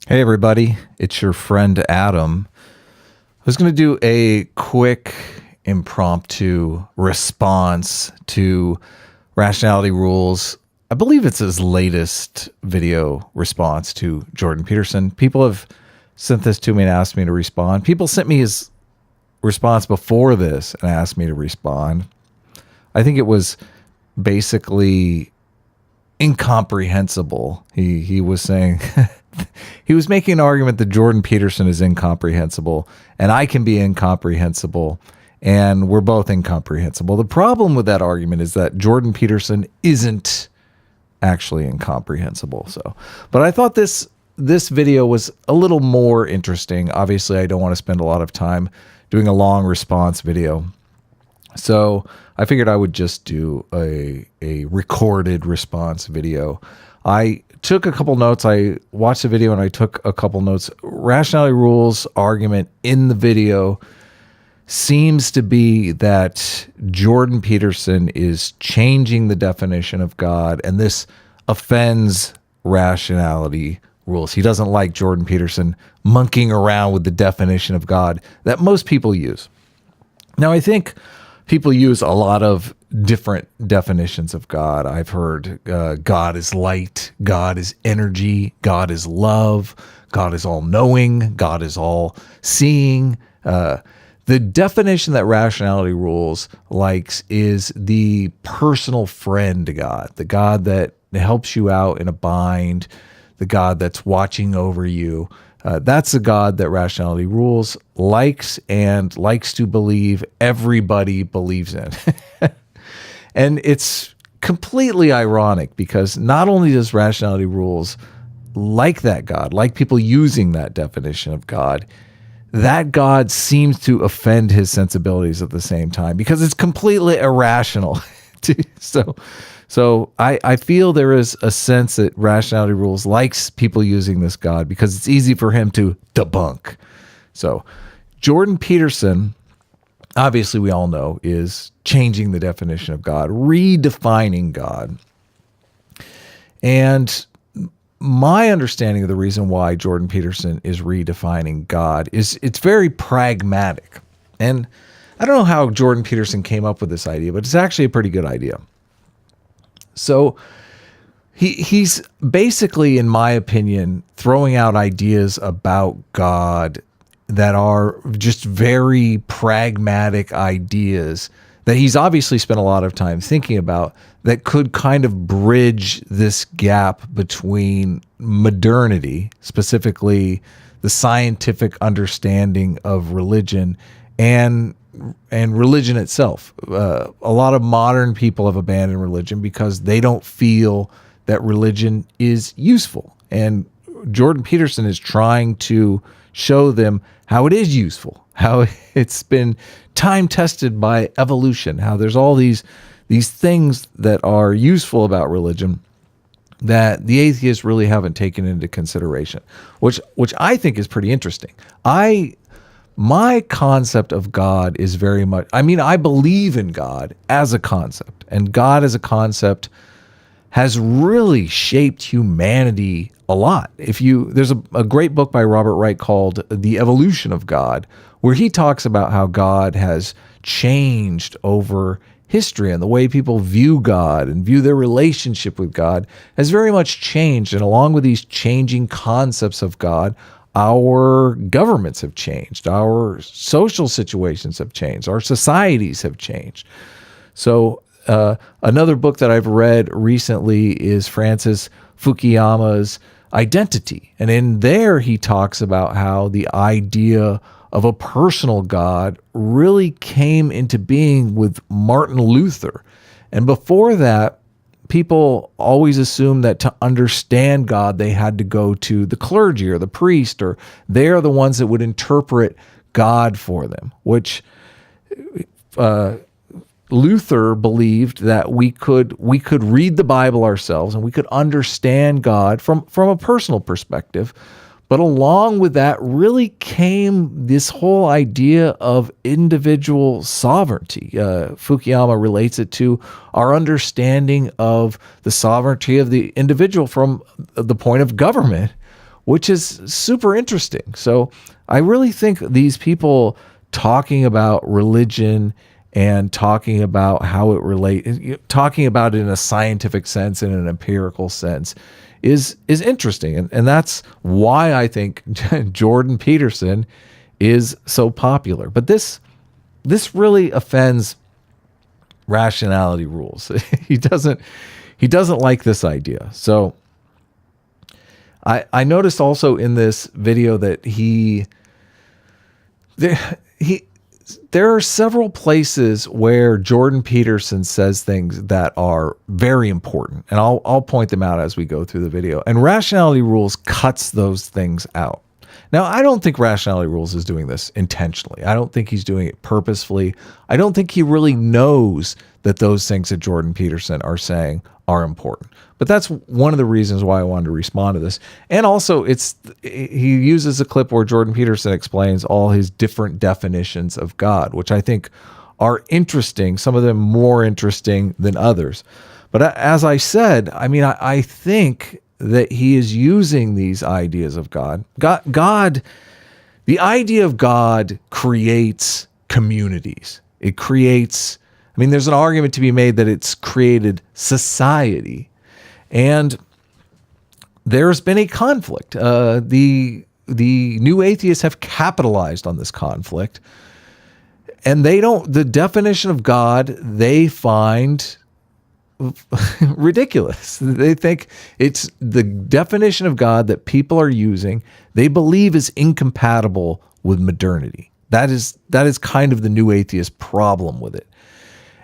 Hey everybody, it's your friend Adam. I was going to do a quick impromptu response to Rationality Rules. I believe it's his latest video response to Jordan Peterson. People have sent this to me and asked me to respond. People sent me his response before this and asked me to respond. I think it was basically incomprehensible. He was saying he was making an argument that Jordan Peterson is incomprehensible and I can be incomprehensible and we're both incomprehensible. The problem with that argument is that Jordan Peterson isn't actually incomprehensible. But I thought this video was a little more interesting. Obviously, I don't want to spend a lot of time doing a long response video. So I figured I would just do a recorded response video. I took a couple notes. I watched the video and I took a couple notes. Rationality Rules argument in the video seems to be that Jordan Peterson is changing the definition of God, and this offends Rationality Rules. He doesn't like Jordan Peterson monkeying around with the definition of God that most people use. Now, I think people use a lot of different definitions of God. I've heard God is light, God is energy, God is love, God is all-knowing, God is all-seeing. The definition that Rationality Rules likes is the personal friend God, the God that helps you out in a bind, the God that's watching over you. That's a God that Rationality Rules likes and likes to believe everybody believes in. And it's completely ironic because not only does Rationality Rules like that God, like people using that definition of God, that God seems to offend his sensibilities at the same time because it's completely irrational. So I feel there is a sense that Rationality Rules likes people using this God because it's easy for him to debunk. So Jordan Peterson, obviously we all know, is changing the definition of God, redefining God. And my understanding of the reason why Jordan Peterson is redefining God is it's very pragmatic. And I don't know how Jordan Peterson came up with this idea, but it's actually a pretty good idea. So he's basically, in my opinion, throwing out ideas about God that are just very pragmatic ideas that he's obviously spent a lot of time thinking about that could kind of bridge this gap between modernity, specifically the scientific understanding of religion, and religion itself. A lot of modern people have abandoned religion because they don't feel that religion is useful. And Jordan Peterson is trying to show them how it is useful, how it's been time tested by evolution, how there's all these things that are useful about religion that the atheists really haven't taken into consideration, which I think is pretty interesting. My concept of God is very much, I believe in God as a concept, and God as a concept has really shaped humanity a lot. There's a great book by Robert Wright called The Evolution of God, where he talks about how God has changed over history, and the way people view God and view their relationship with God has very much changed. And along with these changing concepts of God, our governments have changed, our social situations have changed, our societies have changed. So another book that I've read recently is Francis Fukuyama's Identity. And in there, he talks about how the idea of a personal God really came into being with Martin Luther. And before that, people always assumed that to understand God, they had to go to the clergy or the priest, or they're the ones that would interpret God for them, which Luther believed that we could read the Bible ourselves and we could understand God from a personal perspective. But along with that really came this whole idea of individual sovereignty. Fukuyama relates it to our understanding of the sovereignty of the individual from the point of government, which is super interesting. So I really think these people talking about religion and talking about how it relates, talking about it in a scientific sense, in an empirical sense, is interesting. And that's why I think Jordan Peterson is so popular. But this really offends rationality rules. He doesn't like this idea. So I noticed also in this video that there are several places where Jordan Peterson says things that are very important, and I'll point them out as we go through the video. And Rationality Rules cuts those things out. Now, I don't think Rationality Rules is doing this intentionally. I don't think he's doing it purposefully. I don't think he really knows that those things that Jordan Peterson are saying are important. But that's one of the reasons why I wanted to respond to this. And also, he uses a clip where Jordan Peterson explains all his different definitions of God, which I think are interesting, some of them more interesting than others. But as I said, I mean, I think that he is using these ideas of God. God, the idea of God creates communities. It creates, I mean, there's an argument to be made that it's created society. And there's been a conflict. The new atheists have capitalized on this conflict. And the definition of God, they find ridiculous. They think it's the definition of God that people are using, they believe is incompatible with modernity. That is kind of the new atheist problem with it.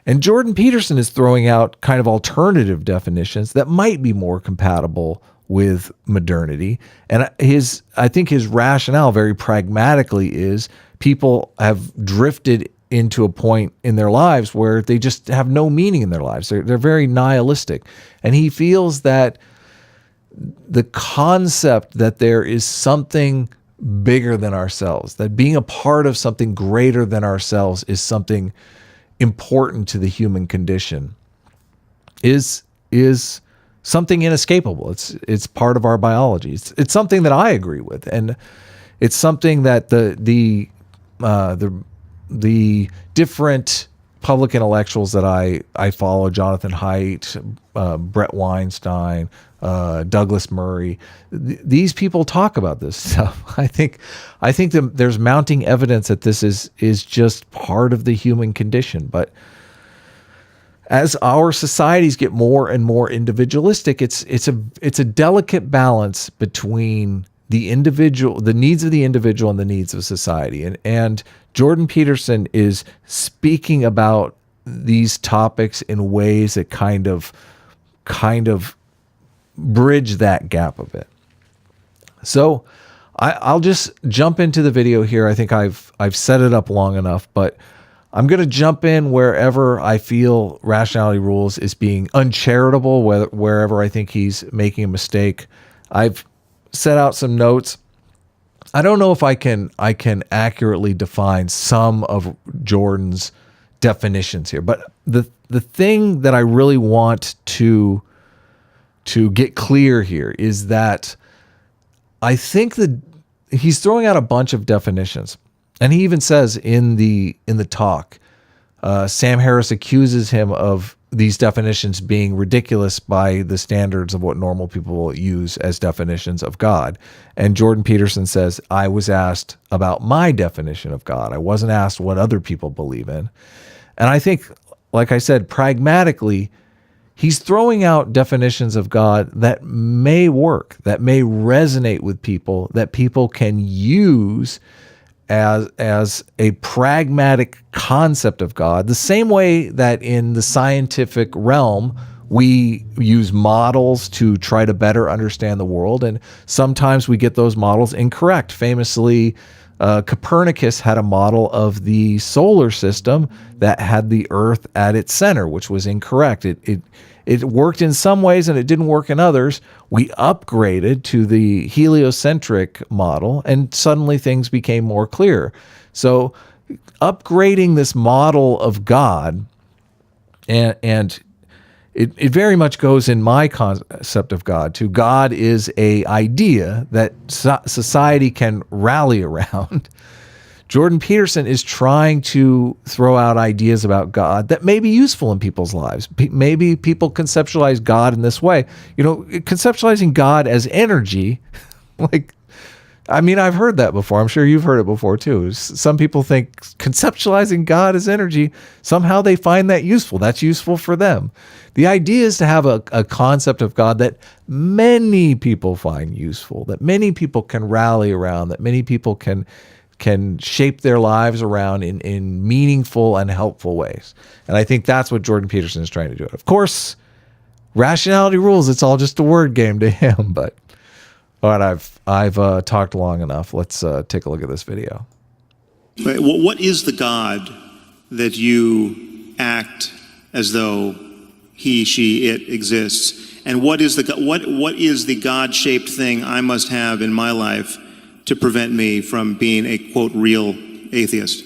And Jordan Peterson is throwing out kind of alternative definitions that might be more compatible with modernity. And I think his rationale very pragmatically is people have drifted into a point in their lives where they just have no meaning in their lives. They're very nihilistic. And he feels that the concept that there is something bigger than ourselves, that being a part of something greater than ourselves is something important to the human condition, is something inescapable. It's part of our biology. It's something that I agree with, and it's something that the different public intellectuals that I follow, Jonathan Haidt, Brett Weinstein, Douglas Murray, these people talk about this stuff. I think that there's mounting evidence that this is just part of the human condition. But as our societies get more and more individualistic, it's a delicate balance between the individual, the needs of the individual, and the needs of society. And Jordan Peterson is speaking about these topics in ways that kind of bridge that gap a bit. So I'll just jump into the video here. I think I've set it up long enough, but I'm going to jump in wherever I feel Rationality Rules is being uncharitable, wherever I think he's making a mistake. I've set out some notes. I don't know if I can accurately define some of Jordan's definitions here, but the thing that I really want to get clear here is that I think that he's throwing out a bunch of definitions, and he even says in the talk, Sam Harris accuses him of these definitions being ridiculous by the standards of what normal people use as definitions of God. And Jordan Peterson says, I was asked about my definition of God. I wasn't asked what other people believe in. And I think, like I said, pragmatically, he's throwing out definitions of God that may work, that may resonate with people, that people can use as a pragmatic concept of God, the same way that in the scientific realm, we use models to try to better understand the world. And sometimes we get those models incorrect. Famously, Copernicus had a model of the solar system that had the Earth at its center, which was incorrect. It worked in some ways and it didn't work in others. We upgraded to the heliocentric model and suddenly things became more clear. So upgrading this model of God and it very much goes in my concept of God to God is a idea that society can rally around. Jordan Peterson is trying to throw out ideas about God that may be useful in people's lives. Maybe people conceptualize God in this way. Conceptualizing God as energy, I've heard that before. I'm sure you've heard it before too. Some people think conceptualizing God as energy, somehow they find that useful. That's useful for them. The idea is to have a concept of God that many people find useful, that many people can rally around, that many people can shape their lives around in meaningful and helpful ways. And I think that's what Jordan Peterson is trying to do. Of course, rationality rules. It's all just a word game to him. But all right, I've talked long enough. Let's take a look at this video. What is the God that you act as though he, she, it exists? And what is the God-shaped thing I must have in my life to prevent me from being a, quote, real atheist?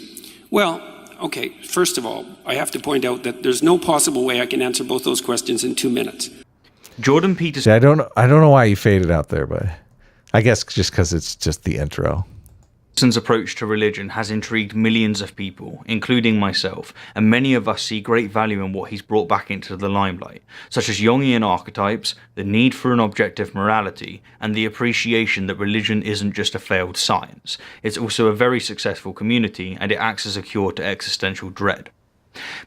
Well, okay, first of all, I have to point out that there's no possible way I can answer both those questions in 2 minutes. Jordan Peterson. I don't know why you faded out there, but I guess just because it's just the intro. Peterson's approach to religion has intrigued millions of people, including myself, and many of us see great value in what he's brought back into the limelight, such as Jungian archetypes, the need for an objective morality, and the appreciation that religion isn't just a failed science. It's also a very successful community, and it acts as a cure to existential dread.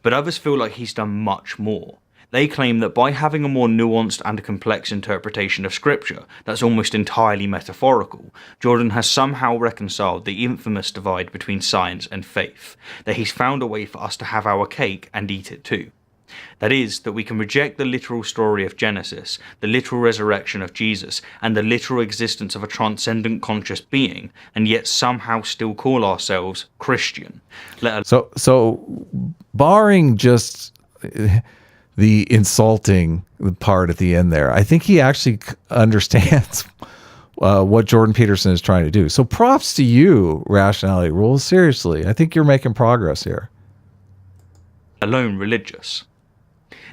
But others feel like he's done much more. They claim that by having a more nuanced and complex interpretation of scripture that's almost entirely metaphorical, Jordan has somehow reconciled the infamous divide between science and faith, that he's found a way for us to have our cake and eat it too. That is, that we can reject the literal story of Genesis, the literal resurrection of Jesus, and the literal existence of a transcendent conscious being, and yet somehow still call ourselves Christian. So barring just the insulting part at the end there, I think he actually understands what Jordan Peterson is trying to do. So props to you, Rationality Rules. Seriously, I think you're making progress here. Alone religious.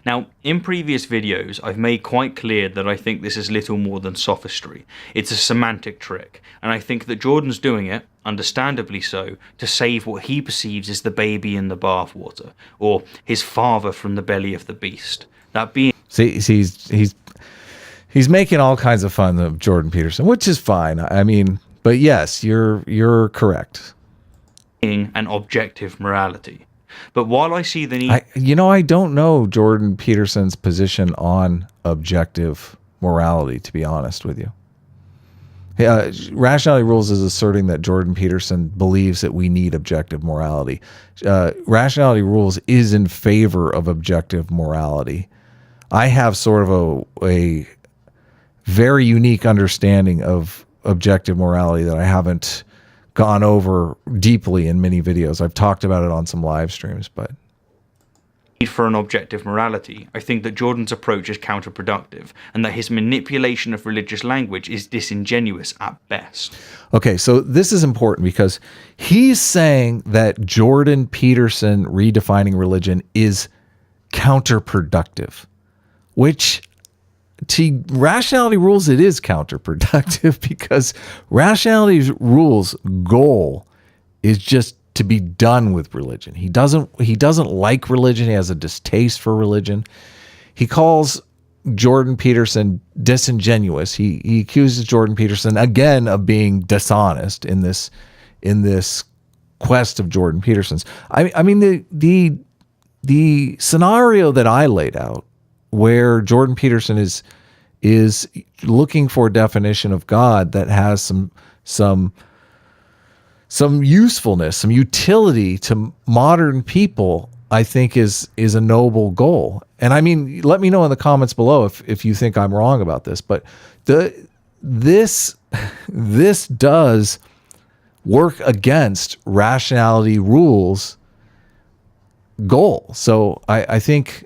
Now, in previous videos, I've made quite clear that I think this is little more than sophistry. It's a semantic trick, and I think that Jordan's doing it, understandably so, to save what he perceives as the baby in the bathwater, or his father from the belly of the beast. That being... See, he's making all kinds of fun of Jordan Peterson, which is fine. I mean, but yes, you're correct. An objective morality. But while I see the need... I don't know Jordan Peterson's position on objective morality, to be honest with you. Rationality Rules is asserting that Jordan Peterson believes that we need objective morality. Rationality Rules is in favor of objective morality. I have sort of a very unique understanding of objective morality that I haven't gone over deeply in many videos. I've talked about it on some live streams, but for an objective morality, I think that Jordan's approach is counterproductive, and that his manipulation of religious language is disingenuous at best. Okay, so this is important because he's saying that Jordan Peterson redefining religion is counterproductive, which to Rationality Rules, it is counterproductive because Rationality Rules' goal is just to be done with religion. He doesn't like religion. He has a distaste for religion. He calls Jordan Peterson disingenuous. He accuses Jordan Peterson again of being dishonest in this quest of Jordan Peterson's. I mean the scenario that I laid out, where Jordan Peterson is looking for a definition of God that has some usefulness, some utility to modern people, I think is a noble goal. And I mean, let me know in the comments below if you think I'm wrong about this, but this does work against Rationality Rules' goal. So I think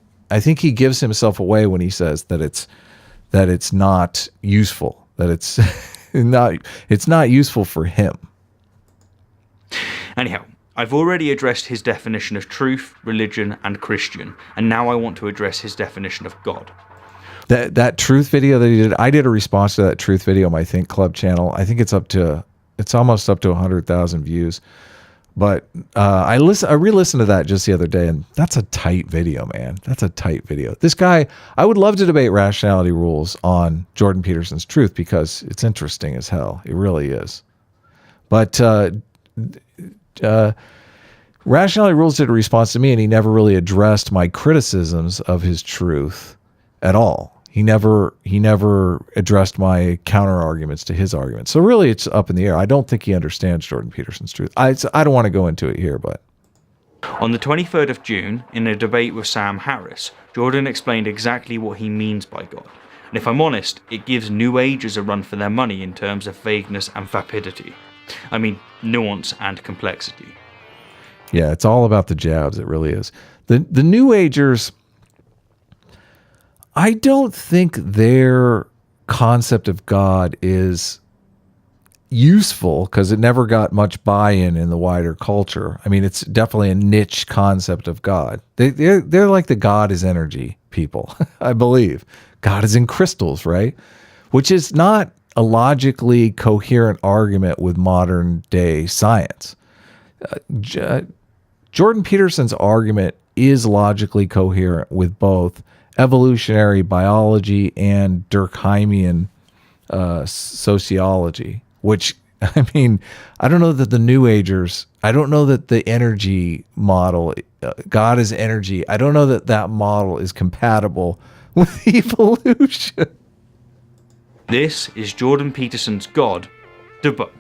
he gives himself away when he says that it's not useful, that it's not useful for him. Anyhow, I've already addressed his definition of truth, religion, and Christian, and now I want to address his definition of God. That truth video that he did, I did a response to that truth video on my Think Club channel. I think it's almost up to 100,000 views. But I re-listened to that just the other day, and that's a tight video, man. That's a tight video. This guy, I would love to debate Rationality Rules on Jordan Peterson's truth because it's interesting as hell. It really is. But Rationality Rules did a response to me, and he never really addressed my criticisms of his truth at all. He never addressed my counter arguments to his arguments. So really, it's up in the air. I don't think he understands Jordan Peterson's truth. I don't want to go into it here, but on the 23rd of June, in a debate with Sam Harris, Jordan explained exactly what he means by God. And if I'm honest, it gives New Agers a run for their money in terms of vagueness and vapidity. I mean, nuance and complexity. Yeah, it's all about the jabs. It really is. The New Agers, I don't think their concept of God is useful because it never got much buy-in in the wider culture. I mean, it's definitely a niche concept of God. They're like the God is energy people, I believe. God is in crystals, right? Which is not a logically coherent argument with modern day science. Jordan Peterson's argument is logically coherent with both evolutionary biology and Durkheimian sociology, which, I mean, I don't know that the New Agers, I don't know that the energy model, God is energy, I don't know that that model is compatible with evolution. This is Jordan Peterson's God, Debunked.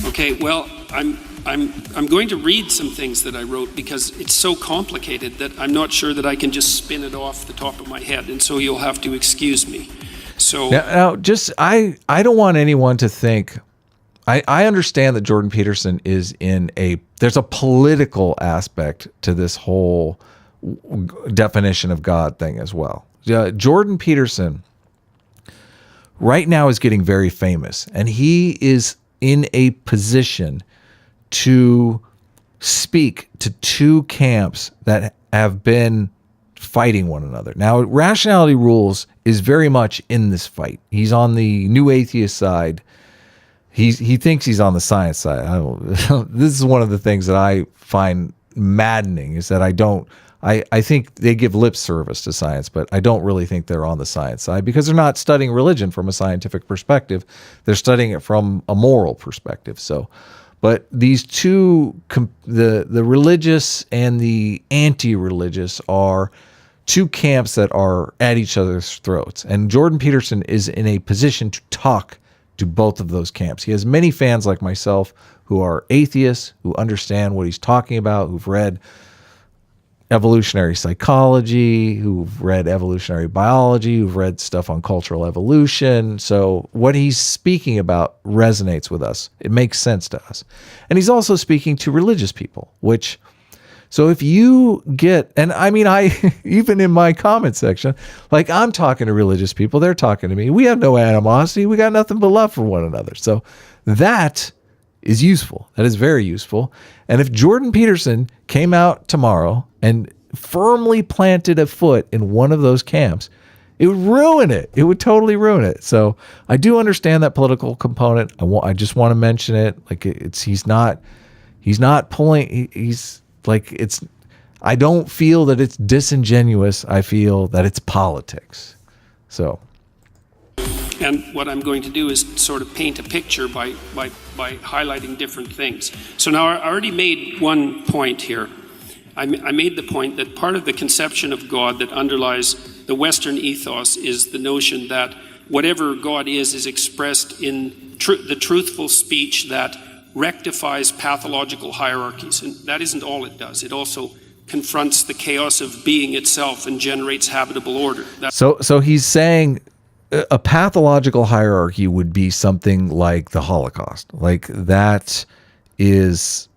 Okay, well, I'm going to read some things that I wrote because it's so complicated that I'm not sure that I can just spin it off the top of my head, and so you'll have to excuse me. So now just I don't want anyone to think. I understand that Jordan Peterson is there's a political aspect to this whole definition of God thing as well. Jordan Peterson right now is getting very famous, and he is in a position to speak to two camps that have been fighting one another. Now, Rationality Rules is very much in this fight. He's on the new atheist side. He thinks he's on the science side. This is one of the things that I find maddening is that I think they give lip service to science, but I don't really think they're on the science side because they're not studying religion from a scientific perspective. They're studying it from a moral perspective. So, but these two, the religious and the anti-religious are two camps that are at each other's throats. And Jordan Peterson is in a position to talk to both of those camps. He has many fans like myself who are atheists, who understand what he's talking about, who've read evolutionary psychology, who've read evolutionary biology, who've read stuff on cultural evolution. So what he's speaking about resonates with us. It makes sense to us. And he's also speaking to religious people, which, so if you get, and I mean, even in my comment section, like I'm talking to religious people, they're talking to me. We have no animosity. We got nothing but love for one another. So that is useful. That is very useful. And if Jordan Peterson came out tomorrow and firmly planted a foot in one of those camps, it would ruin it. It would totally ruin it. So I do understand that political component. I just want to mention it. Like he's not pulling, he's like, I don't feel that it's disingenuous. I feel that it's politics. So. And what I'm going to do is sort of paint a picture by highlighting different things. So now I already made one point here. I made the point that part of the conception of God that underlies the Western ethos is the notion that whatever God is expressed in the truthful speech that rectifies pathological hierarchies. And that isn't all it does. It also confronts the chaos of being itself and generates habitable order. So he's saying a pathological hierarchy would be something like the Holocaust. Like that is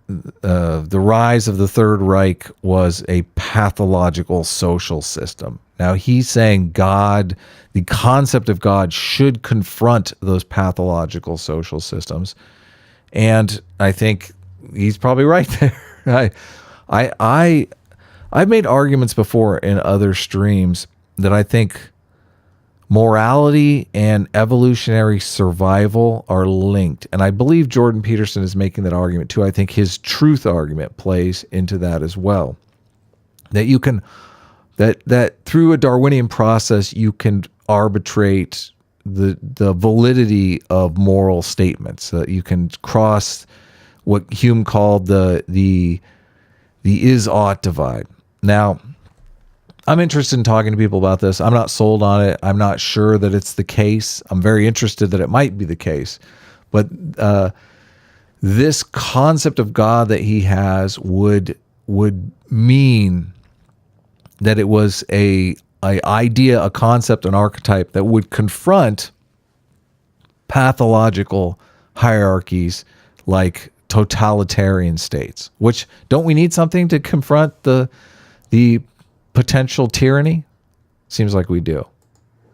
the rise of the Third Reich was a pathological social system. Now he's saying God, the concept of God, should confront those pathological social systems, and I think he's probably right there. I've made arguments before in other streams that I think morality and evolutionary survival are linked. And I believe Jordan Peterson is making that argument too. I think his truth argument plays into that as well. That you can, that through a Darwinian process, you can arbitrate the validity of moral statements. You can cross what Hume called the is-ought divide. Now, I'm interested in talking to people about this. I'm not sold on it. I'm not sure that it's the case. I'm very interested that it might be the case. But this concept of God that he has would mean that it was a idea, a concept, an archetype that would confront pathological hierarchies like totalitarian states. Which, don't we need something to confront the potential tyranny? Seems like we do.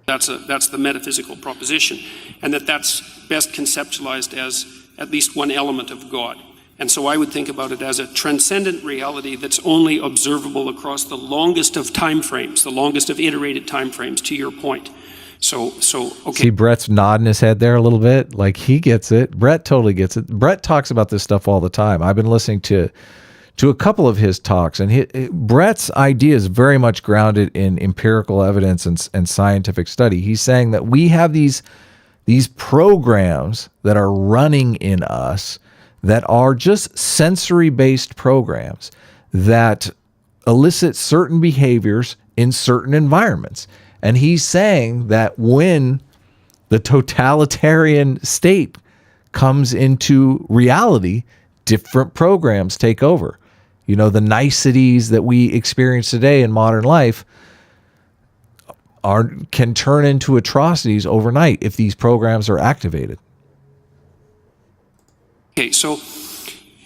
That's the metaphysical proposition, and that's best conceptualized as at least one element of God. And so I would think about it as a transcendent reality that's only observable across the longest of time frames, the longest of iterated time frames, to your point. So okay. See, Brett's nodding his head there a little bit, like he gets it. Brett totally gets it. Brett talks about this stuff all the time. I've been listening to a couple of his talks, and Brett's idea is very much grounded in empirical evidence and scientific study. He's saying that we have these programs that are running in us that are just sensory-based programs that elicit certain behaviors in certain environments. And he's saying that when the totalitarian state comes into reality, different programs take over. You know, the niceties that we experience today in modern life can turn into atrocities overnight if these programs are activated. Okay, so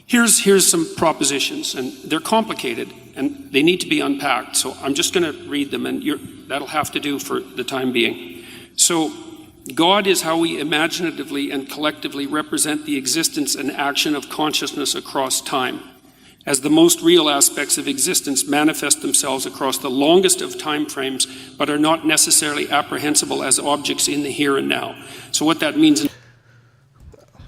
here's some propositions, and they're complicated, and they need to be unpacked. So I'm just going to read them, and that'll have to do for the time being. So God is how we imaginatively and collectively represent the existence and action of consciousness across time, as the most real aspects of existence manifest themselves across the longest of time frames, but are not necessarily apprehensible as objects in the here and now. So what that means in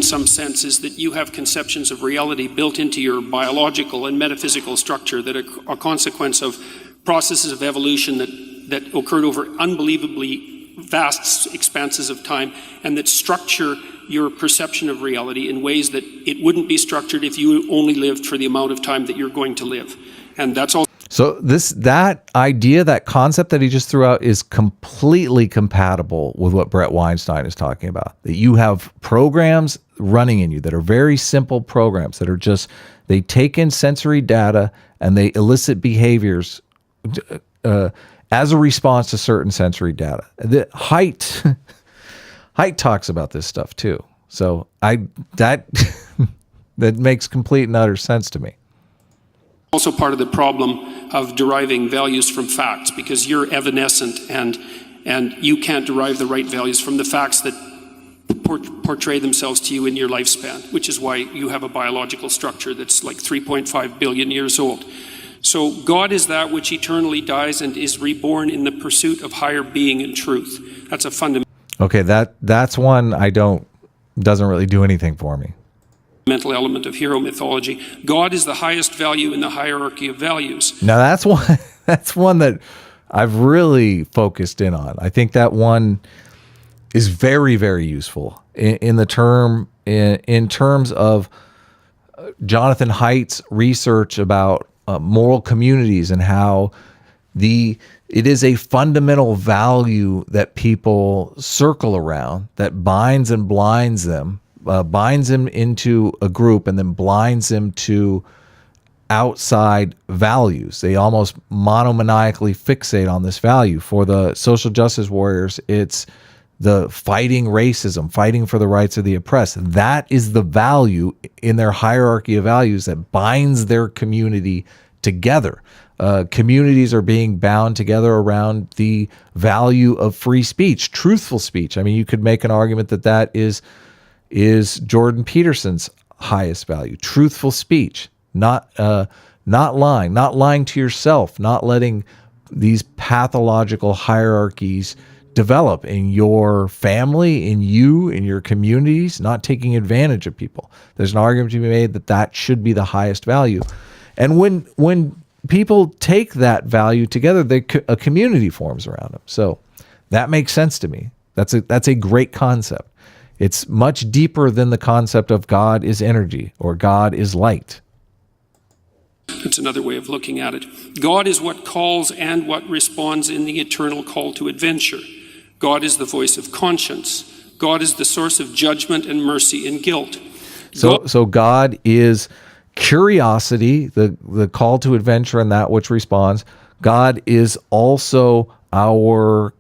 some sense is that you have conceptions of reality built into your biological and metaphysical structure that are a consequence of processes of evolution that occurred over unbelievably vast expanses of time, and that structure your perception of reality in ways that it wouldn't be structured if you only lived for the amount of time that you're going to live. And that's all. So that idea, that concept that he just threw out is completely compatible with what Brett Weinstein is talking about. That you have programs running in you that are very simple programs that are just, they take in sensory data and they elicit behaviors as a response to certain sensory data. The Haidt talks about this stuff too. So that makes complete and utter sense to me. Also part of the problem of deriving values from facts, because you're evanescent and you can't derive the right values from the facts that portray themselves to you in your lifespan, which is why you have a biological structure that's like 3.5 billion years old. So God is that which eternally dies and is reborn in the pursuit of higher being and truth. That's a fundamental. Okay, that's one doesn't really do anything for me. Mental element of hero mythology. God is the highest value in the hierarchy of values. Now that's one that I've really focused in on. I think that one is very, very useful in terms of Jonathan Haidt's research about moral communities and how it is a fundamental value that people circle around that binds and blinds them. Binds him into a group and then blinds him to outside values. They almost monomaniacally fixate on this value. For the social justice warriors, it's the fighting racism, fighting for the rights of the oppressed. That is the value in their hierarchy of values that binds their community together. Communities are being bound together around the value of free speech, truthful speech. I mean, you could make an argument that that is Jordan Peterson's highest value: truthful speech, not lying to yourself, not letting these pathological hierarchies develop in your family, in you, in your communities, not taking advantage of people. There's an argument to be made that that should be the highest value. And when people take that value together, a community forms around them. So that makes sense to me. That's a great concept. It's much deeper than the concept of God is energy or God is light. It's another way of looking at it. God is what calls and what responds in the eternal call to adventure. God is the voice of conscience. God is the source of judgment and mercy and guilt. So God is curiosity, the call to adventure, and that which responds. God is also our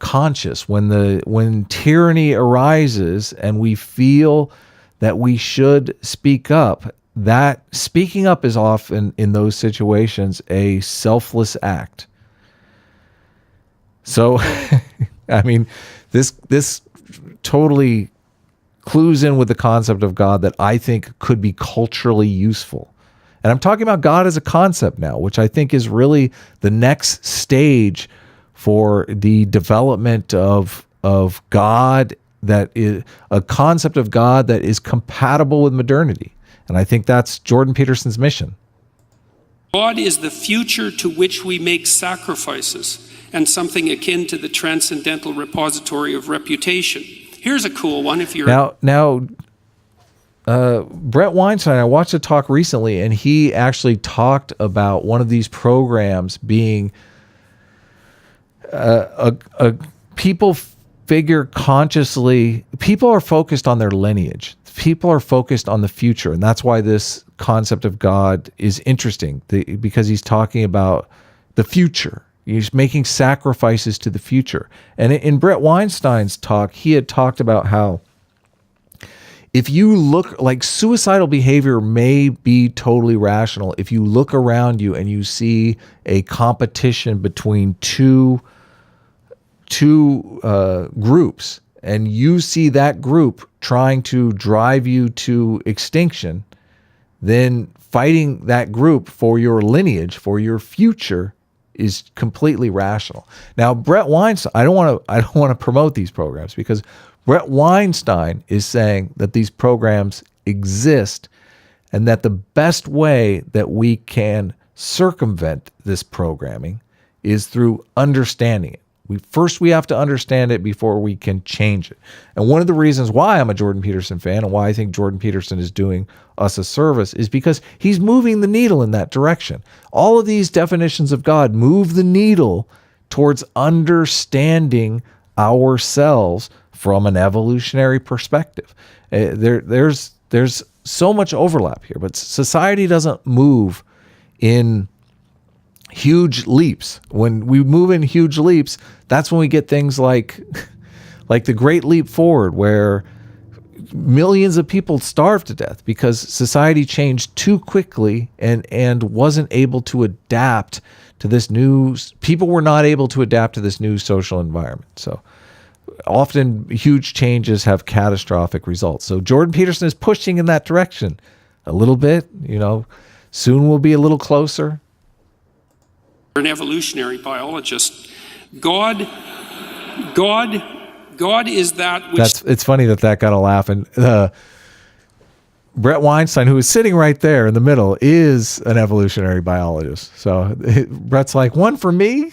conscience. When tyranny arises and we feel that we should speak up, that speaking up is often in those situations a selfless act. So, I mean, this totally clues in with the concept of God that I think could be culturally useful. And I'm talking about God as a concept now, which I think is really the next stage for the development of God, that is a concept of God that is compatible with modernity. And I think that's Jordan Peterson's mission. God is the future to which we make sacrifices, and something akin to the transcendental repository of reputation. Here's a cool one if you're... Now, Brett Weinstein, I watched a talk recently, and he actually talked about one of these programs being people figure consciously, people are focused on their lineage. People are focused on the future, and that's why this concept of God is interesting, because he's talking about the future. He's making sacrifices to the future. And in Brett Weinstein's talk, he had talked about how if you look, like, suicidal behavior may be totally rational if you look around you and you see a competition between two groups, and you see that group trying to drive you to extinction, then fighting that group for your lineage, for your future, is completely rational. Now, Brett Weinstein, I don't want to promote these programs, because Brett Weinstein is saying that these programs exist and that the best way that we can circumvent this programming is through understanding it. We have to understand it before we can change it. And one of the reasons why I'm a Jordan Peterson fan and why I think Jordan Peterson is doing us a service is because he's moving the needle in that direction. All of these definitions of God move the needle towards understanding ourselves from an evolutionary perspective. There's so much overlap here, but society doesn't move in huge leaps. When we move in huge leaps, that's when we get things like the Great Leap Forward, where millions of people starved to death because society changed too quickly and wasn't able to adapt to this new, people were not able to adapt to this new social environment. So often huge changes have catastrophic results. So Jordan Peterson is pushing in that direction a little bit, soon we'll be a little closer. An evolutionary biologist. God is that which... It's funny that got a laugh. And Brett Weinstein, who is sitting right there in the middle, is an evolutionary biologist. So Brett's like, one for me?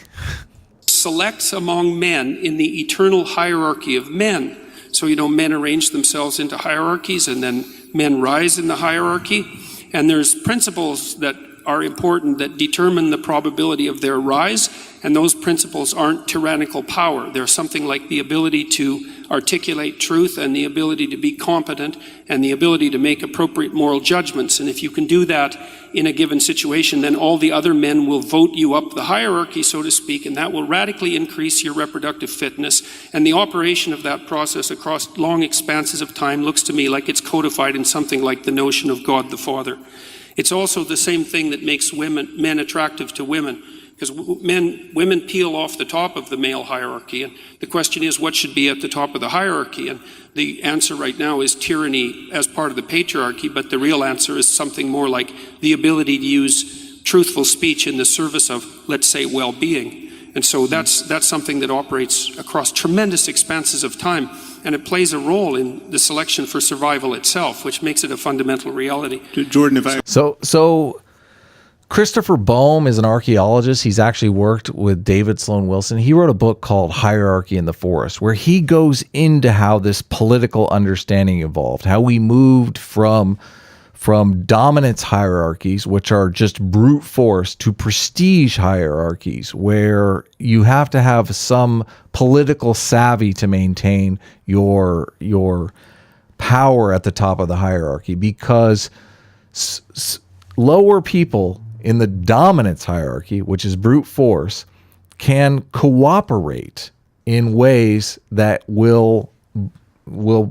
Selects among men in the eternal hierarchy of men. So, men arrange themselves into hierarchies, and then men rise in the hierarchy. And there's principles that are important that determine the probability of their rise, And those principles aren't tyrannical power. They're something like the ability to articulate truth and the ability to be competent and the ability to make appropriate moral judgments. And if you can do that in a given situation, then all the other men will vote you up the hierarchy, so to speak, and that will radically increase your reproductive fitness. And the operation of that process across long expanses of time looks to me like it's codified in something like the notion of God the Father. It's also the same thing that makes men attractive to women, because women peel off the top of the male hierarchy, and the question is what should be at the top of the hierarchy, and the answer right now is tyranny as part of the patriarchy, but the real answer is something more like the ability to use truthful speech in the service of, let's say, well-being. And so that's something that operates across tremendous expanses of time, and it plays a role in the selection for survival itself, which makes it a fundamental reality. Jordan, if I... So Christopher Boehm is an archaeologist. He's actually worked with David Sloan Wilson. He wrote a book called Hierarchy in the Forest, where he goes into how this political understanding evolved, how we moved from dominance hierarchies, which are just brute force, to prestige hierarchies, where you have to have some political savvy to maintain your power at the top of the hierarchy, because lower people in the dominance hierarchy, which is brute force, can cooperate in ways that will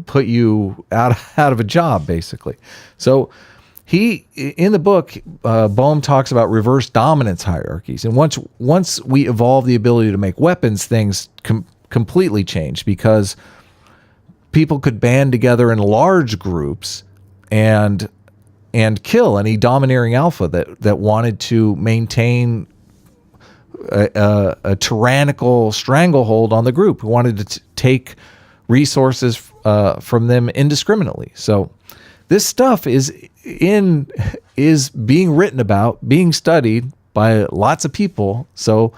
put you out of a job, basically. So he, in the book, Boehm talks about reverse dominance hierarchies. And once we evolve the ability to make weapons, things completely change, because people could band together in large groups and kill any domineering alpha that wanted to maintain a tyrannical stranglehold on the group, who wanted to take resources from them indiscriminately. So this stuff is being written about, being studied by lots of people. So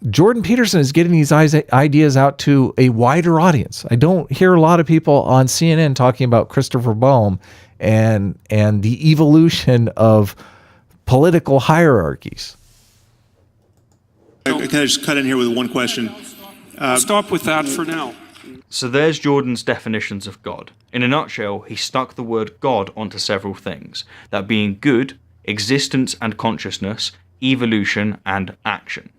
Jordan Peterson is getting these ideas out to a wider audience. I don't hear a lot of people on CNN talking about Christopher Boehm and the evolution of political hierarchies. Can I just cut in here with one question? I'll stop with that for now. So there's Jordan's definitions of God. In a nutshell, he stuck the word God onto several things, that being good, existence and consciousness, evolution and action.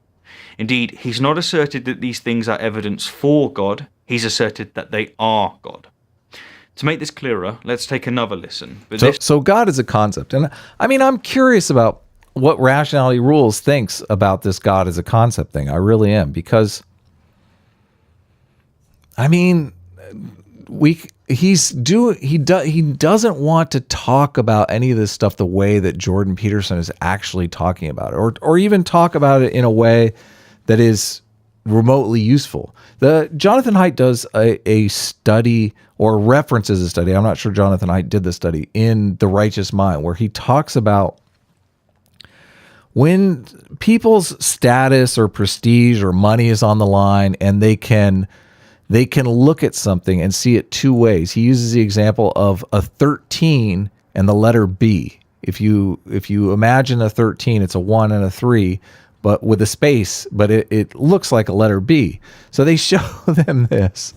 Indeed, he's not asserted that these things are evidence for God, he's asserted that they are God. To make this clearer, let's take another listen. So God is a concept. And I mean, I'm curious about what Rationality Rules thinks about this God as a concept thing. I really am, because I mean, he doesn't want to talk about any of this stuff the way that Jordan Peterson is actually talking about it, or even talk about it in a way that is remotely useful. Jonathan Haidt does a study, or references a study, I'm not sure Jonathan Haidt did the study, in The Righteous Mind, where he talks about when people's status or prestige or money is on the line, and they can look at something and see it two ways. He uses the example of a 13 and the letter B. If you imagine a 13, it's a 1 and a 3, but with a space, but it looks like a letter B. So they show them this,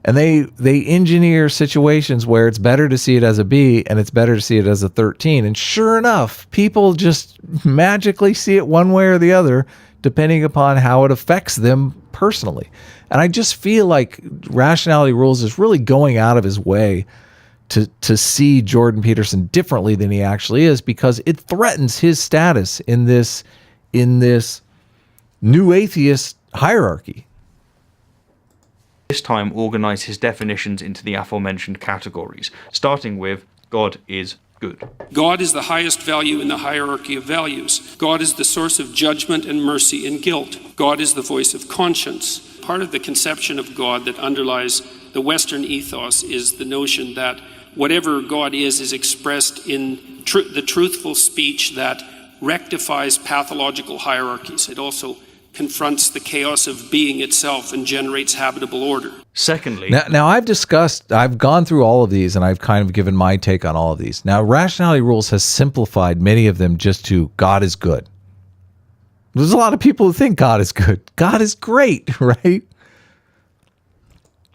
and they engineer situations where it's better to see it as a B and it's better to see it as a 13. And sure enough, people just magically see it one way or the other, depending upon how it affects them personally. And I just feel like Rationality Rules is really going out of his way to see Jordan Peterson differently than he actually is, because it threatens his status in this new atheist hierarchy. This time organize his definitions into the aforementioned categories, starting with God is good. God is the highest value in the hierarchy of values. God is the source of judgment and mercy and guilt. God is the voice of conscience. Part of the conception of God that underlies the Western ethos is the notion that whatever God is expressed in the truthful speech that rectifies pathological hierarchies. It also confronts the chaos of being itself and generates habitable order. Secondly, now I've gone through all of these, and I've kind of given my take on all of these. Now, Rationality Rules has simplified many of them just to God is good. There's a lot of people who think God is good. God is great, right?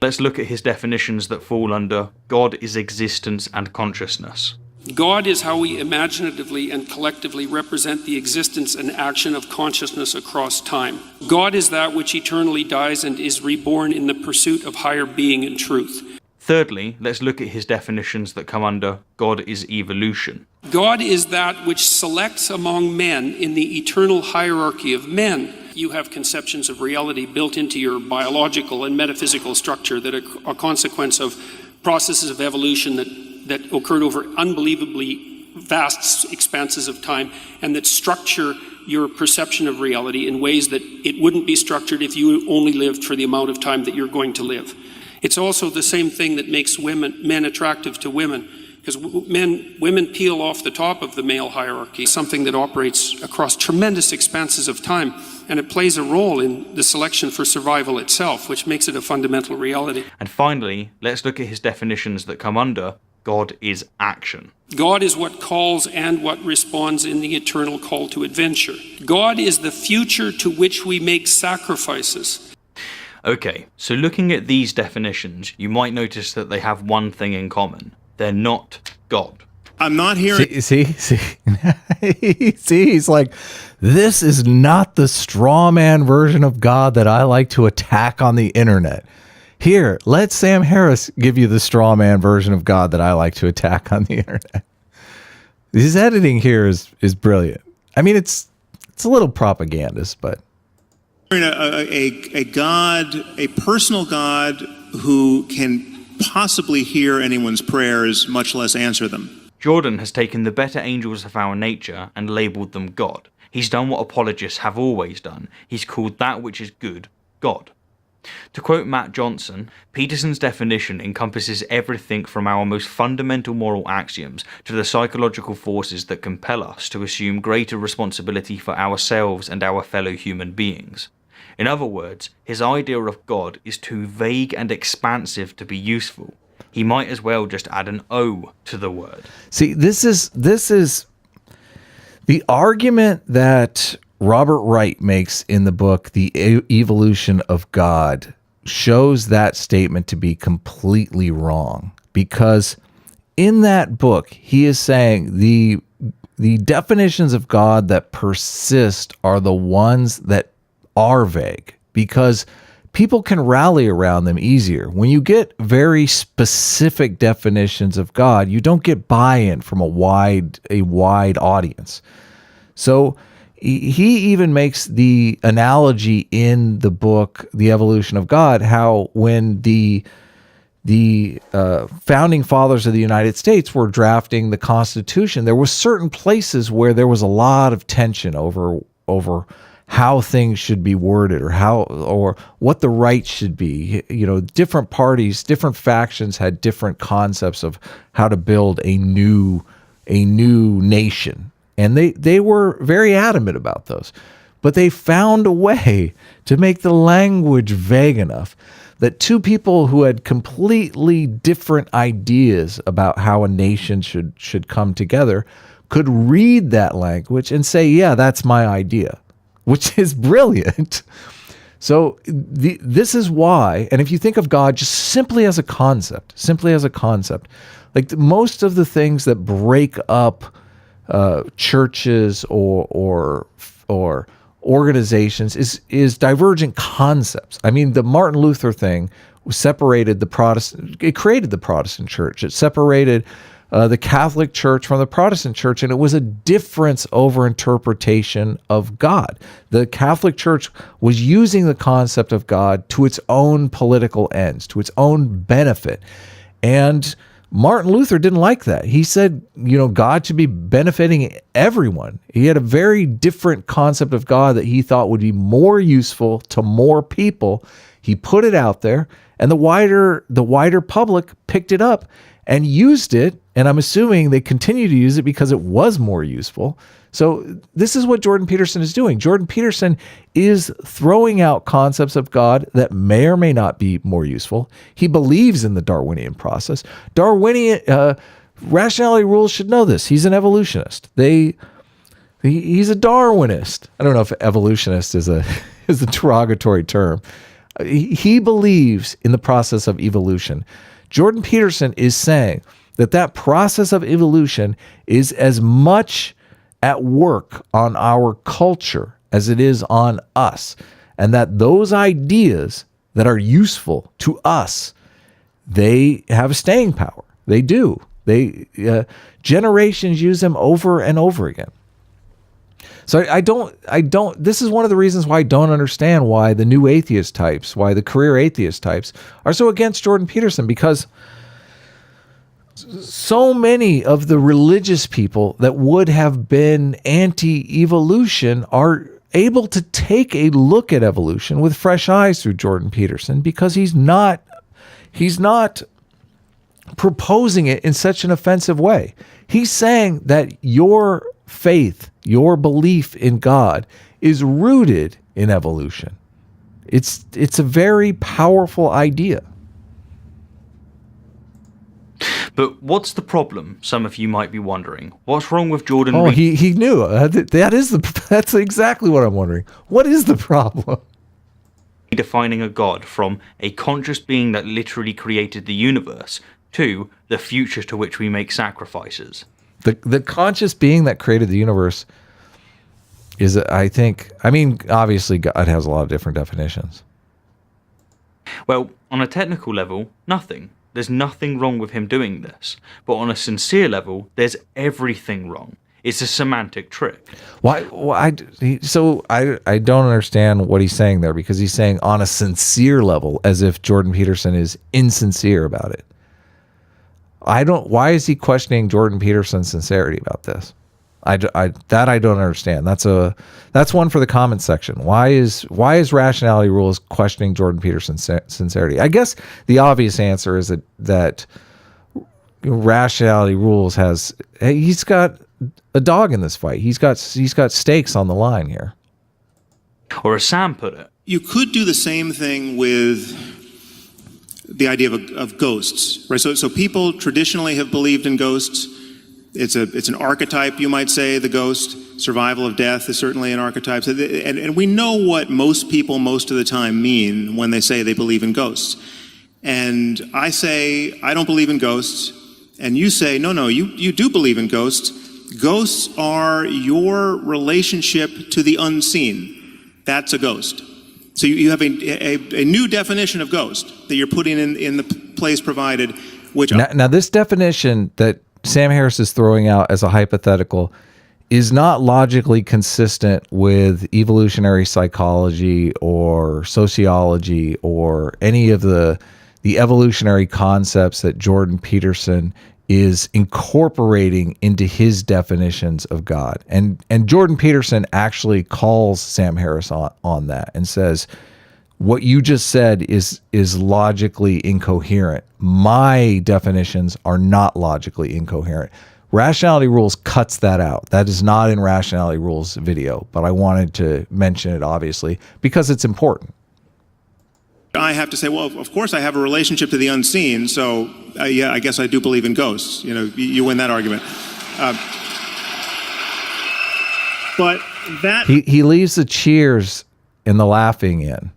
Let's look at his definitions that fall under God is existence and consciousness. God is how we imaginatively and collectively represent the existence and action of consciousness across time. God is that which eternally dies and is reborn in the pursuit of higher being and truth. Thirdly, let's look at his definitions that come under God is evolution. God is that which selects among men in the eternal hierarchy of men. You have conceptions of reality built into your biological and metaphysical structure that are a consequence of processes of evolution that occurred over unbelievably vast expanses of time and that structure your perception of reality in ways that it wouldn't be structured if you only lived for the amount of time that you're going to live. It's also the same thing that makes men attractive to women, because women peel off the top of the male hierarchy, something that operates across tremendous expanses of time, and it plays a role in the selection for survival itself, which makes it a fundamental reality. And finally, let's look at his definitions that come under God is action. God is what calls and what responds in the eternal call to adventure. God is the future to which we make sacrifices. Okay, so looking at these definitions, you might notice that they have one thing in common. They're not God. I'm not hearing. See, he's like, this is not the straw man version of God that I like to attack on the internet. Here, let Sam Harris give you the straw man version of God that I like to attack on the internet. His editing here is brilliant. I mean, it's a little propagandist, but A God, a personal God who can possibly hear anyone's prayers, much less answer them. Jordan has taken the better angels of our nature and labelled them God. He's done what apologists have always done. He's called that which is good, God. To quote Matt Johnson, Peterson's definition encompasses everything from our most fundamental moral axioms to the psychological forces that compel us to assume greater responsibility for ourselves and our fellow human beings. In other words, his idea of God is too vague and expansive to be useful. He might as well just add an O to the word. see, this is the argument that Robert Wright makes in the book, The Evolution of God, shows that statement to be completely wrong, because in that book, he is saying the definitions of God that persist are the ones that are vague, because people can rally around them easier. When you get very specific definitions of God, you don't get buy-in from a wide audience. So he even makes the analogy in the book, The Evolution of God, how when the founding fathers of the United States were drafting the Constitution, there were certain places where there was a lot of tension over how things should be worded or what the rights should be. You know, different parties, different factions had different concepts of how to build a new nation. And they were very adamant about those. But they found a way to make the language vague enough that two people who had completely different ideas about how a nation should come together could read that language and say, yeah, that's my idea, which is brilliant. So this is why, and if you think of God just simply as a concept, like most of the things that break up churches or organizations is divergent concepts. I mean, the Martin Luther thing separated the Protestant. It created the Protestant church. It separated the Catholic Church from the Protestant Church, and it was a difference over interpretation of God. The Catholic Church was using the concept of God to its own political ends, to its own benefit, and Martin Luther didn't like that. He said, God should be benefiting everyone. He had a very different concept of God that he thought would be more useful to more people. He put it out there, and the wider public picked it up and used it. And I'm assuming they continue to use it because it was more useful. So this is what Jordan Peterson is doing. Jordan Peterson is throwing out concepts of God that may or may not be more useful. He believes in the Darwinian process. Rationality rules should know this. He's an evolutionist. He's a Darwinist. I don't know if evolutionist is a is a derogatory term. He believes in the process of evolution. Jordan Peterson is saying that that process of evolution is as much at work on our culture as it is on us, and that those ideas that are useful to us, they have staying power. They do. Generations use them over and over again. So I don't, this is one of the reasons why I don't understand why the new atheist types, why the career atheist types are so against Jordan Peterson, because so many of the religious people that would have been anti-evolution are able to take a look at evolution with fresh eyes through Jordan Peterson, because he's not proposing it in such an offensive way. He's saying that your faith, your belief in God is rooted in evolution. It's a very powerful idea. But what's the problem? Some of you might be wondering. What's wrong with Jordan? Oh, he knew. That's exactly what I'm wondering. What is the problem? Defining a god from a conscious being that literally created the universe to the future to which we make sacrifices. The conscious being that created the universe is, obviously God has a lot of different definitions. Well, on a technical level, nothing. There's nothing wrong with him doing this. But on a sincere level, there's everything wrong. It's a semantic trick. Why? So I don't understand what he's saying there, because he's saying on a sincere level, as if Jordan Peterson is insincere about it. Why is he questioning Jordan Peterson's sincerity about this? I don't understand. That's one for the comments section. Why is Rationality Rules questioning Jordan Peterson's sincerity? I guess the obvious answer is that Rationality Rules he's got a dog in this fight. He's got stakes on the line here. Or as Sam put it, You could do the same thing with the idea of ghosts, right? So people traditionally have believed in ghosts. It's an archetype, you might say, the ghost. Survival of death is certainly an archetype. And we know what most people most of the time mean when they say they believe in ghosts. And I say, I don't believe in ghosts. And you say, no, you do believe in ghosts. Ghosts are your relationship to the unseen. That's a ghost. So you have a new definition of ghost that you're putting in the place provided, which... Now this definition that Sam Harris is throwing out as a hypothetical is not logically consistent with evolutionary psychology or sociology or any of the evolutionary concepts that Jordan Peterson is incorporating into his definitions of God. And Jordan Peterson actually calls Sam Harris on that and says, what you just said is logically incoherent. My definitions are not logically incoherent. Rationality Rules cuts that out. That is not in Rationality Rules video, but I wanted to mention it, obviously, because it's important. I have to say, well, of course I have a relationship to the unseen, so yeah, I guess I do believe in ghosts. You win that argument. But that... He leaves the cheers and the laughing in.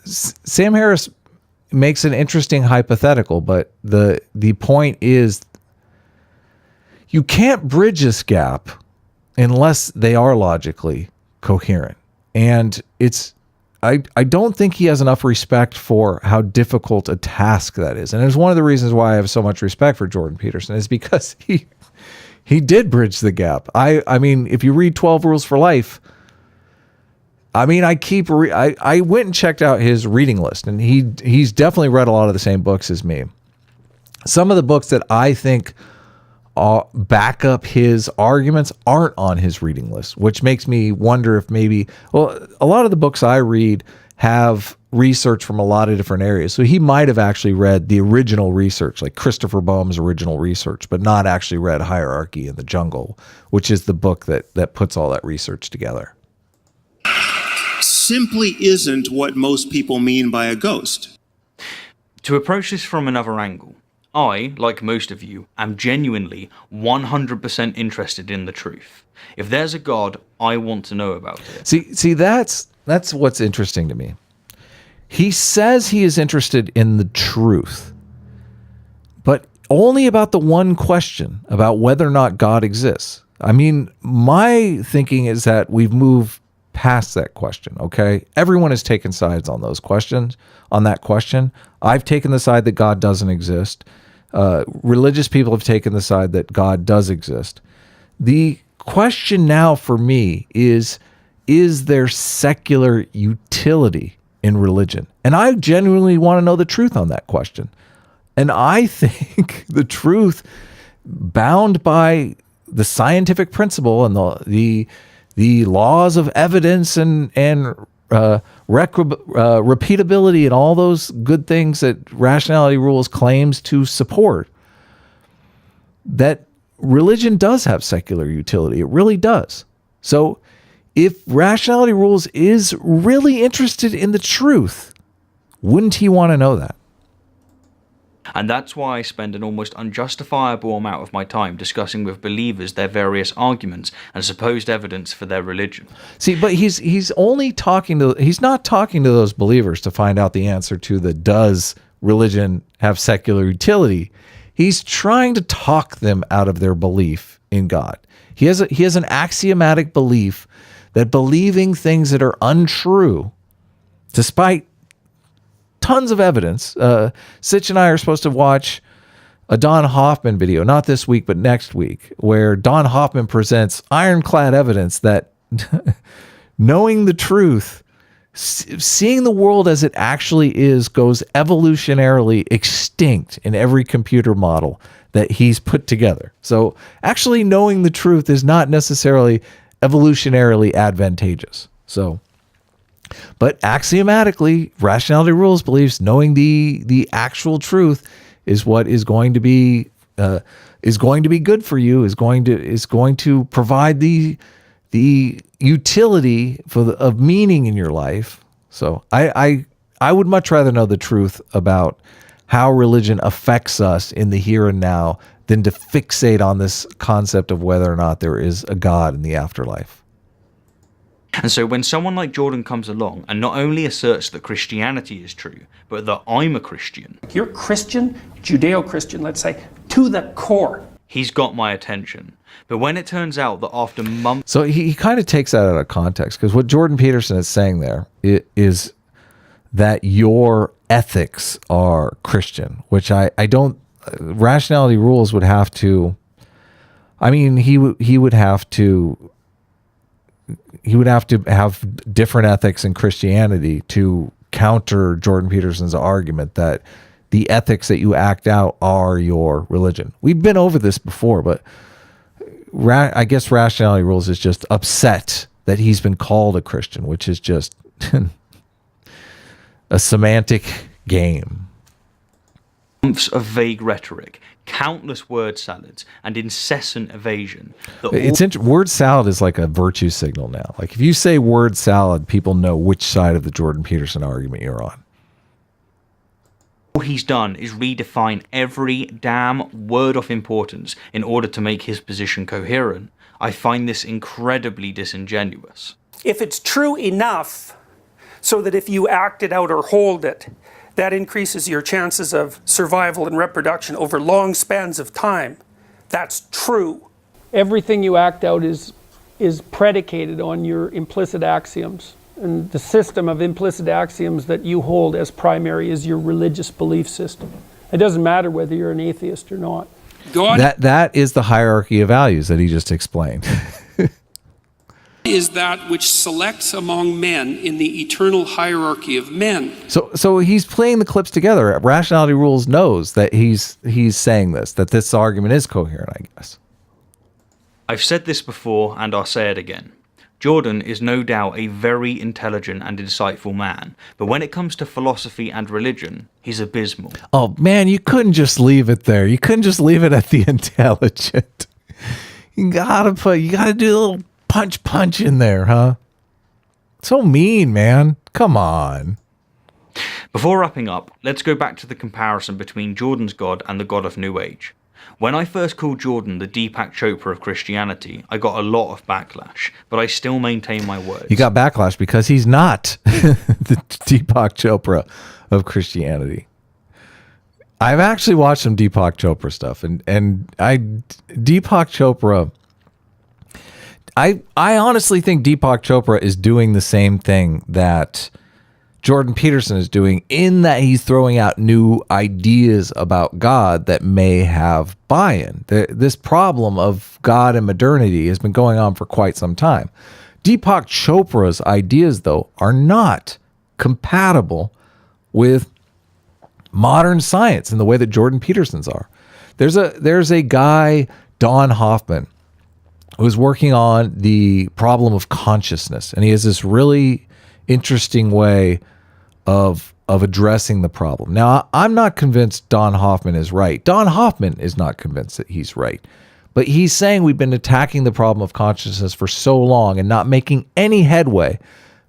Sam Harris makes an interesting hypothetical, but the point is you can't bridge this gap unless they are logically coherent. And I don't think he has enough respect for how difficult a task that is. And it's one of the reasons why I have so much respect for Jordan Peterson, is because he did bridge the gap. I mean, if you read 12 Rules for Life, I mean, I went and checked out his reading list, and he's definitely read a lot of the same books as me. Some of the books that I think back up his arguments aren't on his reading list, which makes me wonder if maybe, well, a lot of the books I read have research from a lot of different areas. So he might have actually read the original research, like Christopher Boehm's original research, but not actually read Hierarchy in the Jungle, which is the book that puts all that research together. Simply isn't what most people mean by a ghost. To approach this from another angle, I, like most of you, am genuinely 100% interested in the truth. If there's a God, I want to know about it. See, that's what's interesting to me. He says he is interested in the truth, but only about the one question about whether or not God exists. I mean, my thinking is that we've moved past that question, okay? Everyone has taken sides on those questions, on that question. I've taken the side that God doesn't exist. Religious people have taken the side that God does exist. The question now for me is there secular utility in religion? And I genuinely want to know the truth on that question. And I think the truth, bound by the scientific principle and the laws of evidence and repeatability and all those good things that rationality rules claims to support, that religion does have secular utility. It really does. So if rationality rules is really interested in the truth, wouldn't he want to know that? And that's why I spend an almost unjustifiable amount of my time discussing with believers their various arguments and supposed evidence for their religion. See, but he's not talking to those believers to find out the answer to the does religion have secular utility. He's trying to talk them out of their belief in God. He has an axiomatic belief that believing things that are untrue, despite tons of evidence. Sitch and I are supposed to watch a Don Hoffman video, not this week, but next week, where Don Hoffman presents ironclad evidence that knowing the truth, seeing the world as it actually is, goes evolutionarily extinct in every computer model that he's put together. So actually knowing the truth is not necessarily evolutionarily advantageous. So, but axiomatically, rationality rules believes knowing the actual truth is what is going to be good for you, is going to provide the utility of meaning in your life. So I would much rather know the truth about how religion affects us in the here and now than to fixate on this concept of whether or not there is a God in the afterlife. And so when someone like Jordan comes along and not only asserts that Christianity is true, but that I'm a Christian. You're Christian, Judeo-Christian, let's say, to the core. He's got my attention. But when it turns out that after months... So he kind of takes that out of context, because what Jordan Peterson is saying there is that your ethics are Christian, which I don't... Rationality rules would have to... I mean, he would have to have different ethics in Christianity to counter Jordan Peterson's argument that the ethics that you act out are your religion. We've been over this before, but I guess rationality rules is just upset that he's been called a Christian, which is just a semantic game. Months of vague rhetoric, countless word salads, and incessant evasion. Word salad is like a virtue signal now. Like if you say word salad, people know which side of the Jordan Peterson argument you're on. All he's done is redefine every damn word of importance in order to make his position coherent. I find this incredibly disingenuous. If it's true enough so that if you act it out or hold it, that increases your chances of survival and reproduction over long spans of time, that's true. Everything you act out is predicated on your implicit axioms. And the system of implicit axioms that you hold as primary is your religious belief system. It doesn't matter whether you're an atheist or not. That is the hierarchy of values that he just explained. Is that which selects among men in the eternal hierarchy of men. So he's playing the clips together. Rationality rules knows that he's saying that this argument is coherent, I guess. I've said this before and I'll say it again. Jordan is no doubt a very intelligent and insightful man, but when it comes to philosophy and religion, he's abysmal. Oh man, you couldn't just leave it there. You couldn't just leave it at the intelligent. You gotta do a little punch in there, huh? So mean, man. Come on. Before wrapping up, let's go back to the comparison between Jordan's God and the God of New Age. When I first called Jordan the Deepak Chopra of Christianity, I got a lot of backlash, but I still maintain my words. You got backlash because he's not the Deepak Chopra of Christianity. I've actually watched some Deepak Chopra stuff, and Deepak Chopra, I honestly think Deepak Chopra is doing the same thing that Jordan Peterson is doing, in that he's throwing out new ideas about God that may have buy-in. This problem of God and modernity has been going on for quite some time. Deepak Chopra's ideas, though, are not compatible with modern science in the way that Jordan Peterson's are. There's a guy, Don Hoffman, who's working on the problem of consciousness, and he has this really interesting way of addressing the problem. Now, I'm not convinced Don Hoffman is right. Don Hoffman is not convinced that he's right. But he's saying we've been attacking the problem of consciousness for so long and not making any headway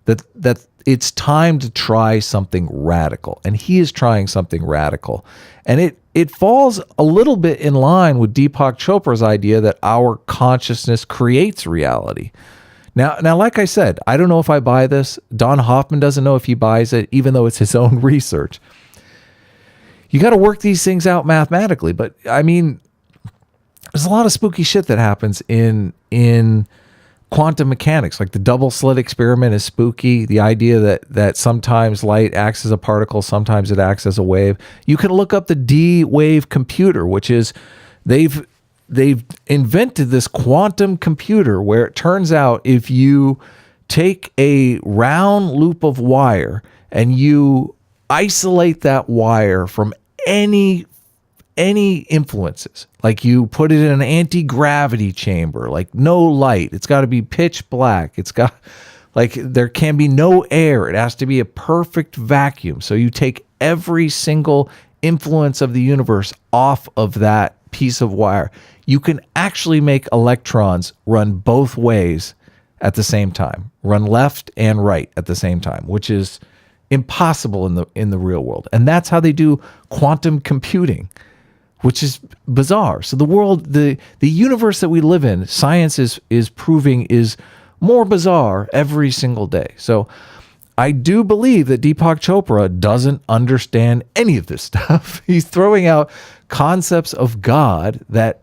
that it's time to try something radical. And he is trying something radical. And it falls a little bit in line with Deepak Chopra's idea that our consciousness creates reality. Now, like I said, I don't know if I buy this. Don Hoffman doesn't know if he buys it, even though it's his own research. You got to work these things out mathematically. But I mean, there's a lot of spooky shit that happens in quantum mechanics. Like the double slit experiment is spooky. The idea that sometimes light acts as a particle, sometimes it acts as a wave. You can look up the D-wave computer, which is they've invented this quantum computer where it turns out if you take a round loop of wire and you isolate that wire from any influences, like you put it in an anti-gravity chamber, like no light, it's got to be pitch black, it's got, like, there can be no air, it has to be a perfect vacuum. So you take every single influence of the universe off of that piece of wire. You can actually make electrons run both ways at the same time, run left and right at the same time, which is impossible in the real world. And that's how they do quantum computing, which is bizarre. So the world, the universe that we live in, science is proving is more bizarre every single day. So I do believe that Deepak Chopra doesn't understand any of this stuff. He's throwing out concepts of God that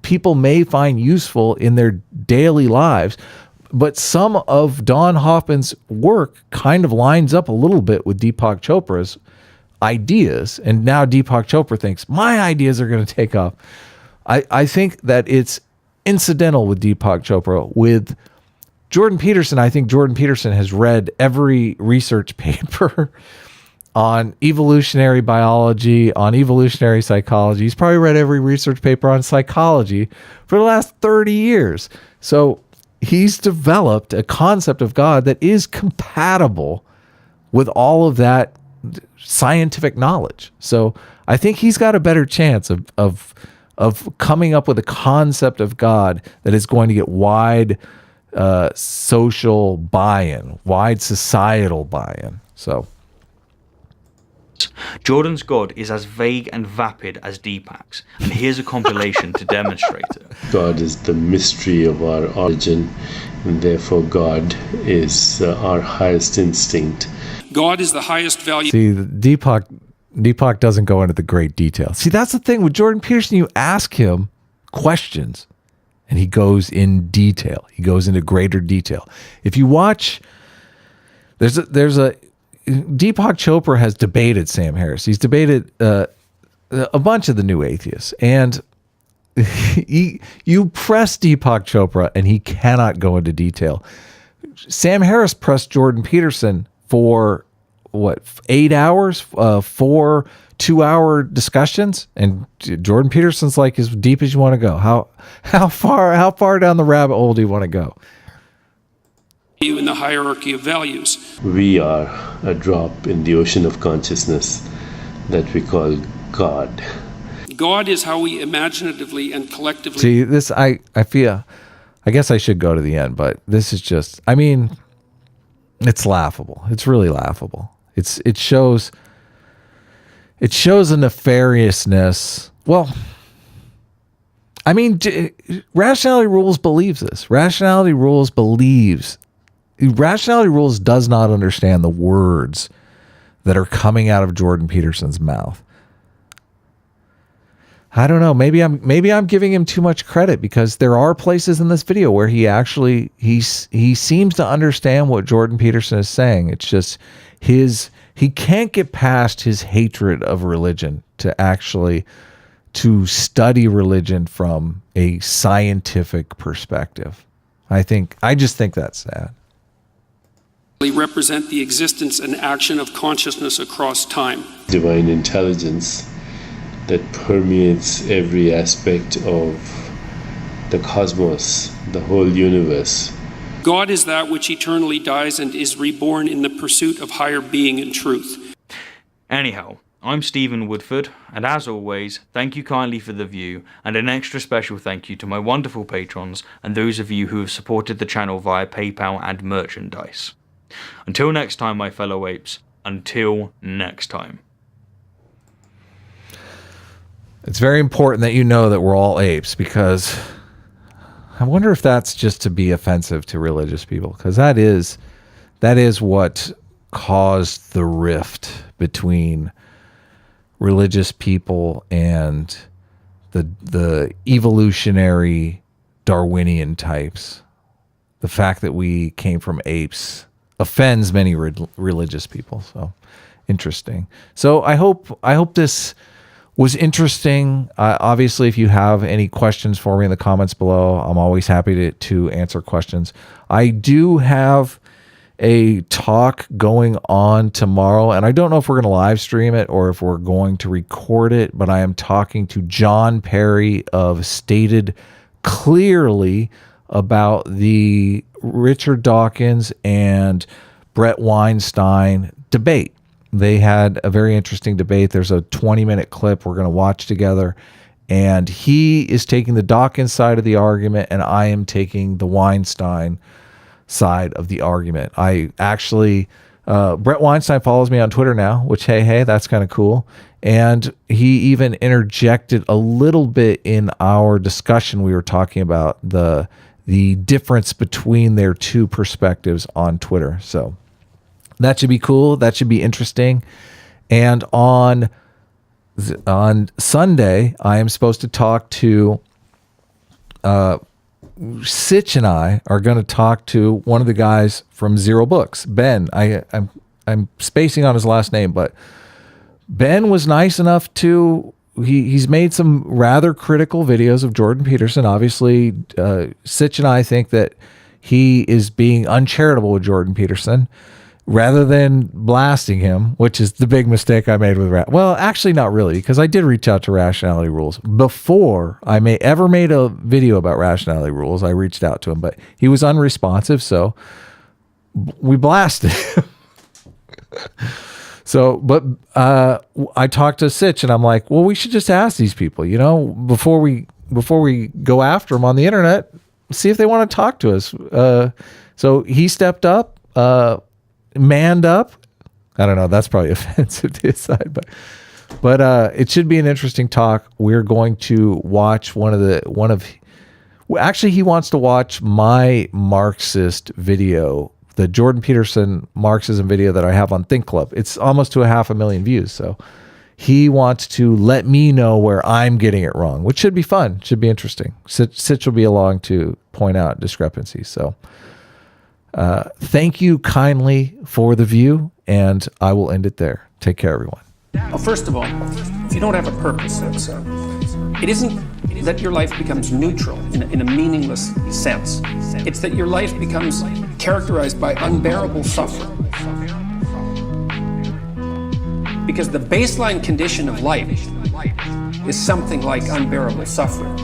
people may find useful in their daily lives, but some of Don Hoffman's work kind of lines up a little bit with Deepak Chopra's ideas, and now Deepak Chopra thinks my ideas are going to take off. I think that it's incidental with Deepak Chopra. With Jordan Peterson, I think Jordan Peterson has read every research paper on evolutionary biology, on evolutionary psychology. He's probably read every research paper on psychology for the last 30 years. So he's developed a concept of God that is compatible with all of that scientific knowledge. So I think he's got a better chance of coming up with a concept of God that is going to get wide social buy-in, wide societal buy-in. So Jordan's God is as vague and vapid as Deepak's, and here's a compilation to demonstrate it. God is the mystery of our origin, and therefore God is our highest instinct. God is the highest value. see, Deepak doesn't go into the great detail. See, that's the thing with Jordan Peterson. You ask him questions and he goes in detail. He goes into greater detail. If you watch, there's a Deepak Chopra has debated Sam Harris. He's debated a bunch of the new atheists, and you press Deepak Chopra and he cannot go into detail. Sam Harris pressed Jordan Peterson for 8 hours, 4 2-hour discussions, and Jordan Peterson's like, as deep as you want to go. How far down the rabbit hole do you want to go? In the hierarchy of values. We are a drop in the ocean of consciousness that we call God. God is how we imaginatively and collectively. See, this, I feel, I guess I should go to the end, but this is just, I mean, it's laughable. It's really laughable. It shows it shows a nefariousness. Well, I mean, Rationality Rules believes this. Rationality Rules does not understand the words that are coming out of Jordan Peterson's mouth. I don't know. Maybe I'm giving him too much credit, because there are places in this video where he seems to understand what Jordan Peterson is saying. It's just he can't get past his hatred of religion to study religion from a scientific perspective. I just think that's sad. Represent the existence and action of consciousness across time. Divine intelligence that permeates every aspect of the cosmos, the whole universe. God is that which eternally dies and is reborn in the pursuit of higher being and truth. Anyhow, I'm Stephen Woodford, and as always, thank you kindly for the view, and an extra special thank you to my wonderful patrons and those of you who have supported the channel via PayPal and merchandise. Until next time, my fellow apes, until next time. It's very important that you know that we're all apes, because I wonder if that's just to be offensive to religious people, because that is what caused the rift between religious people and the evolutionary Darwinian types. The fact that we came from apes offends many religious people. So interesting. So I hope this was interesting. Obviously, if you have any questions for me in the comments below, I'm always happy to answer questions. I do have a talk going on tomorrow, and I don't know if we're going to live stream it or if we're going to record it, but I am talking to John Perry of Stated Clearly about the Richard Dawkins and Brett Weinstein debate. They had a very interesting debate. There's a 20-minute clip we're going to watch together, and he is taking the Dawkins side of the argument, and I am taking the Weinstein side of the argument. I actually, Brett Weinstein follows me on Twitter now, which, hey, that's kind of cool. And he even interjected a little bit in our discussion. We were talking about the difference between their two perspectives on Twitter. So that should be cool. That should be interesting. And on Sunday, I am supposed to talk to Sitch, and I are going to talk to one of the guys from Zero Books, Ben. I'm spacing on his last name, but Ben was nice enough to. He's made some rather critical videos of Jordan Peterson. Obviously, Sitch and I think that he is being uncharitable with Jordan Peterson rather than blasting him, which is the big mistake I made with well, actually not really, because I did reach out to Rationality Rules before I ever made a video about Rationality Rules. I reached out to him, but he was unresponsive, so we blasted him. So, but I talked to Sitch, and I'm like, well, we should just ask these people, before we go after them on the internet, see if they want to talk to us. So he stepped up, manned up. I don't know. That's probably offensive to his side, but it should be an interesting talk. We're going to watch actually, he wants to watch my Marxist video, the Jordan Peterson Marxism video that I have on Think Club. It's almost to 500,000 views. So he wants to let me know where I'm getting it wrong, which should be fun. Should be interesting. Sitch will be along to point out discrepancies. So thank you kindly for the view, and I will end it there. Take care, everyone. Well, first of all, if you don't have a purpose, it isn't that your life becomes neutral in a meaningless sense. It's that your life becomes characterized by unbearable suffering. Because the baseline condition of life is something like unbearable suffering.